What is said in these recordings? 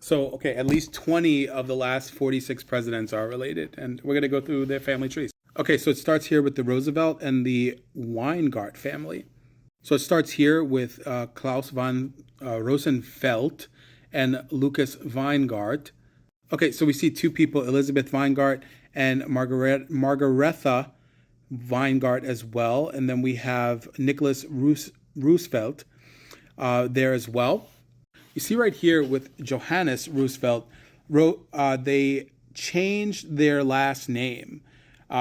So, okay, at least 20 of the last 46 presidents are related, and we're going to go through their family trees. Okay, so it starts here with the Roosevelt and the Weingart family. So it starts here with Klaus von Rosenfeld and Lucas Weingart. Okay, so we see two people, Elizabeth Weingart and Margaretha Weingart as well. And then we have Nicholas Roosevelt there as well. You see right here with Johannes Roosevelt, they changed their last name.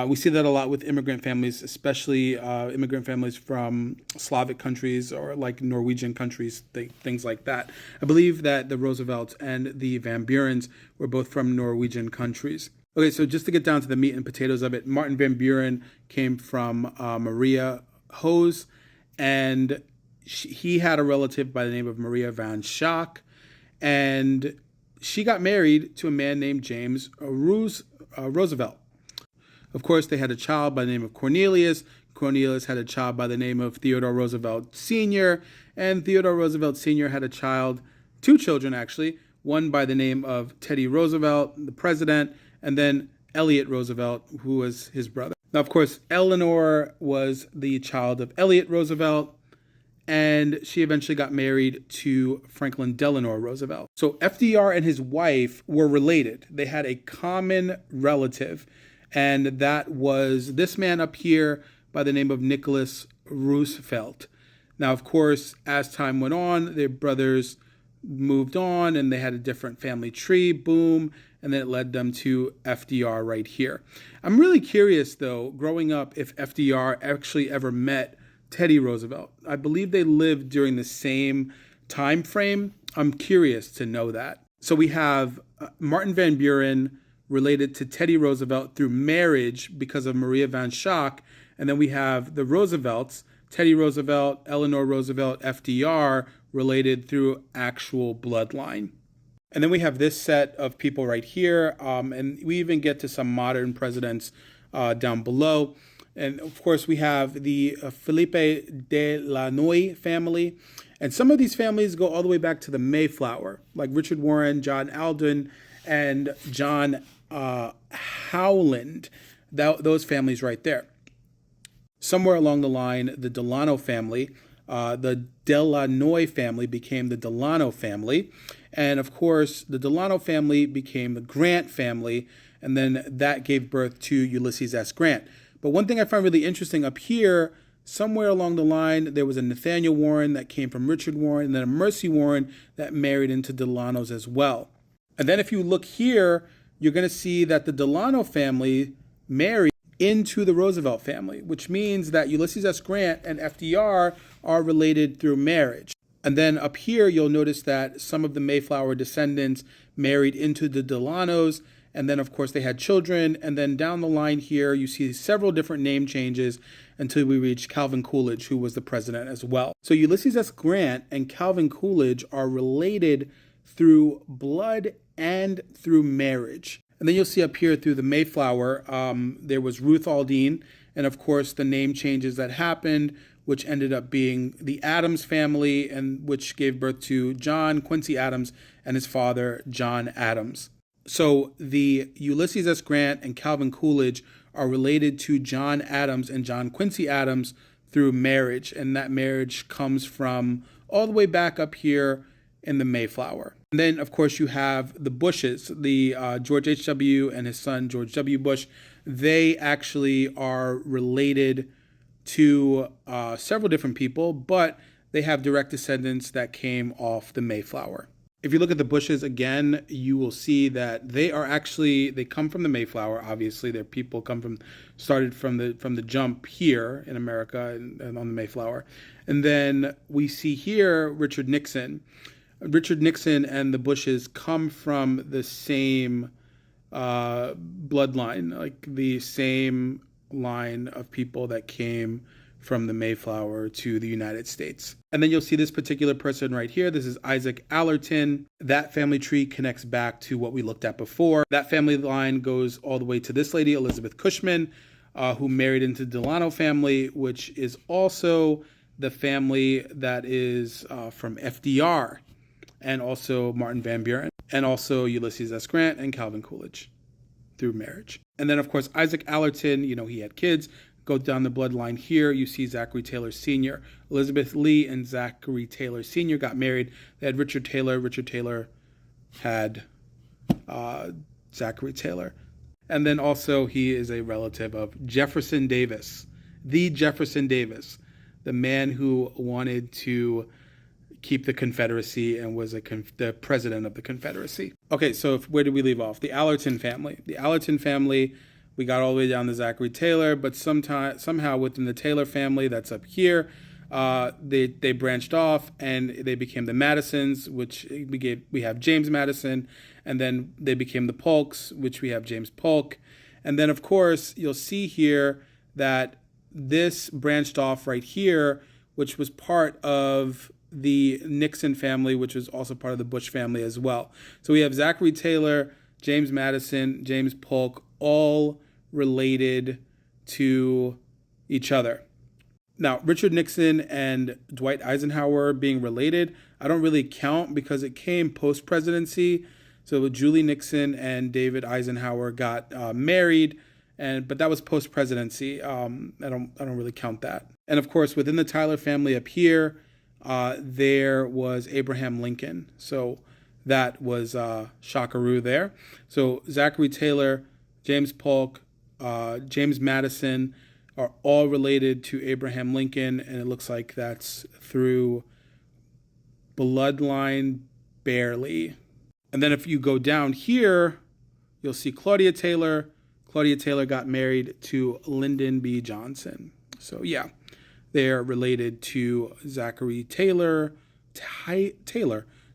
We see that a lot with immigrant families, especially immigrant families from Slavic countries or like Norwegian countries, things like that. I believe that the Roosevelts and the Van Burens were both from Norwegian countries. Okay, so just to get down to the meat and potatoes of it, Martin Van Buren came from Maria Hose, and he had a relative by the name of Maria Van Schaak, and she got married to a man named James Roosevelt. Of course, they had a child by the name of Cornelius. Cornelius had a child by the name of Theodore Roosevelt Sr., and Theodore Roosevelt Sr. had a child, two children actually, one by the name of Teddy Roosevelt, the president, and then Elliott Roosevelt, who was his brother. Now, of course, Eleanor was the child of Elliott Roosevelt, and she eventually got married to Franklin Delano Roosevelt. So FDR and his wife were related. They had a common relative, and that was this man up here by the name of Nicholas Roosevelt. Now, of course, as time went on, their brothers moved on, and they had a different family tree, boom, and then it led them to FDR right here. I'm really curious, though, growing up, if FDR actually ever met Teddy Roosevelt. I believe they lived during the same time frame. I'm curious to know that. So we have Martin Van Buren related to Teddy Roosevelt through marriage because of Maria Van Schaak, and then we have the Roosevelts, Teddy Roosevelt, Eleanor Roosevelt, FDR, related through actual bloodline. And then we have this set of people right here, and we even get to some modern presidents down below. And of course, we have the Felipe de Lannoy family. And some of these families go all the way back to the Mayflower, like Richard Warren, John Alden, and John Howland. Those families right there. Somewhere along the line, the Delano family, the Delanoy family became the Delano family. And of course, the Delano family became the Grant family. And then that gave birth to Ulysses S. Grant. But one thing I find really interesting up here, somewhere along the line, there was a Nathaniel Warren that came from Richard Warren, and then a Mercy Warren that married into Delanos as well. And then if you look here, you're going to see that the Delano family married into the Roosevelt family, which means that Ulysses S. Grant and FDR are related through marriage. And then up here, you'll notice that some of the Mayflower descendants married into the Delanos. And then, of course, they had children. And then down the line here, you see several different name changes until we reach Calvin Coolidge, who was the president as well. So Ulysses S. Grant and Calvin Coolidge are related through blood and through marriage. And then you'll see up here through the Mayflower, there was Ruth Aldine. And, of course, the name changes that happened, which ended up being the Adams family, and which gave birth to John Quincy Adams and his father, John Adams. So the Ulysses S. Grant and Calvin Coolidge are related to John Adams and John Quincy Adams through marriage. And that marriage comes from all the way back up here in the Mayflower. And then, of course, you have the Bushes, the George H.W. and his son, George W. Bush. They actually are related to several different people, but they have direct descendants that came off the Mayflower. If you look at the Bushes again, you will see that they come from the Mayflower. Obviously, their people started from the jump here in America and on the Mayflower. And then we see here Richard Nixon. Richard Nixon and the Bushes come from the same bloodline, like the same line of people that came from the Mayflower to the United States. And then you'll see this particular person right here. This is Isaac Allerton. That family tree connects back to what we looked at before. That family line goes all the way to this lady, Elizabeth Cushman, who married into Delano family, which is also the family that is from FDR and also Martin Van Buren. and also Ulysses S. Grant and Calvin Coolidge through marriage. And then, of course, Isaac Allerton, he had kids. Go down the bloodline here, you see Zachary Taylor Sr. Elizabeth Lee and Zachary Taylor Sr. got married. They had Richard Taylor. Richard Taylor had Zachary Taylor. And then also he is a relative of Jefferson Davis, the Jefferson Davis, the man who wanted to keep the Confederacy and was the president of the Confederacy. Okay, so where did we leave off? The Allerton family. The Allerton family, we got all the way down to Zachary Taylor, but somehow within the Taylor family, that's up here, they branched off and they became the Madisons, which we have James Madison, and then they became the Polks, which we have James Polk. And then, of course, you'll see here that this branched off right here, which was part of the Nixon family, which was also part of the Bush family as well. So we have Zachary Taylor, James Madison, James Polk, all related to each other. Now, Richard Nixon and Dwight Eisenhower being related, I don't really count because it came post-presidency. So Julie Nixon and David Eisenhower got married, but that was post-presidency. I don't really count that. And of course, within the Tyler family up here, there was Abraham Lincoln. So that was Shockaroo there. So Zachary Taylor, James Polk, James Madison are all related to Abraham Lincoln, and it looks like that's through bloodline barely. And then if you go down here, you'll see Claudia Taylor. Claudia Taylor got married to Lyndon B. Johnson. So yeah, they're related to Zachary Taylor,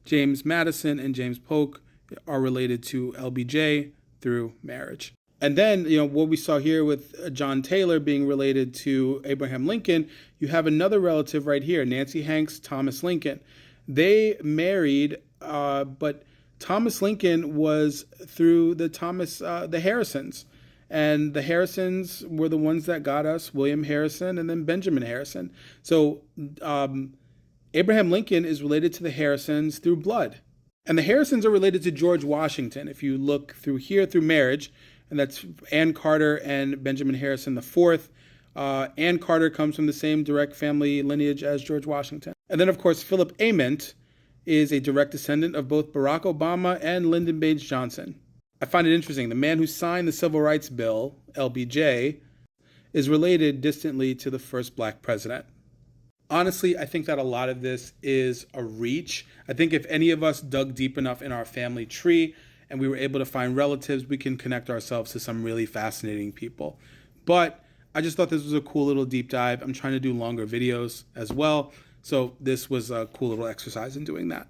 James Madison, and James Polk are related to LBJ through marriage. And then, what we saw here with John Taylor being related to Abraham Lincoln, you have another relative right here, Nancy Hanks, Thomas Lincoln. They married, but Thomas Lincoln was through the Harrisons. And the Harrisons were the ones that got us William Harrison and then Benjamin Harrison. So Abraham Lincoln is related to the Harrisons through blood. And the Harrisons are related to George Washington. If you look through here through marriage, and that's Ann Carter and Benjamin Harrison IV. Ann Carter comes from the same direct family lineage as George Washington. And then, of course, Philip Ament is a direct descendant of both Barack Obama and Lyndon Baines Johnson. I find it interesting. The man who signed the Civil Rights Bill, LBJ, is related distantly to the first black president. Honestly, I think that a lot of this is a reach. I think if any of us dug deep enough in our family tree and we were able to find relatives, we can connect ourselves to some really fascinating people. But I just thought this was a cool little deep dive. I'm trying to do longer videos as well. So this was a cool little exercise in doing that.